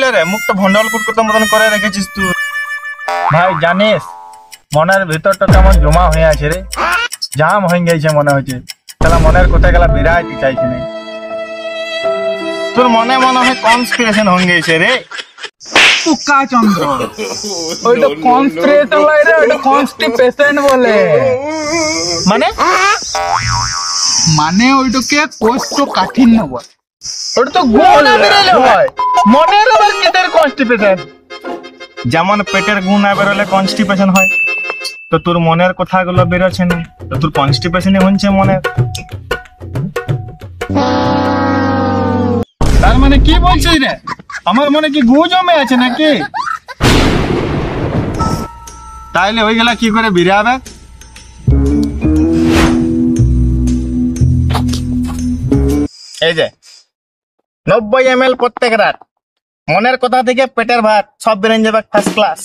হইলো রে? মুখটা ভন্ডল কুটকুটের মতন করে রেখেছিস তুই। ভাই জানিস মনের ভিতরটা কেমন জমা হয়ে আছে রে, জাম হয়ে গেছে মনে হচ্ছে। তাহলে মনের কোথায় গেলা বিরাইতে চাইছি না। তোর মনে মনে হয় কনস্পিরেশন হয়ে গেছে রে। পুকা চন্দ্র, ওইটা কনস্পিরেশন লাই রে, ওইটা কনস্টিপেশন বলে। মানে মানে ওইটাকে কোষ্ঠকাঠিন্য বলে। ওটা তো গুণ বেরোলে হয়, মনের আবার কিদের কনস্টিপেশন। যেমন পেটের গু না বেরোলে কনস্টিপেশন হয়, তো তোর মনের কথাগুলো বেরোচ্ছে না, তো তোর কনস্টিপেশনই হচ্ছে মনের। তার মানে কি বলছিস রে? আমার মনে কি গু জমে আছে নাকি? তাইলে ওইগুলা কি করে বেরাবে? এই যে 90 ml প্রত্যেক রাত, মনের কথা থেকে পেটের ভাত সব বেরিয়ে যাবে ফার্স্ট ক্লাস।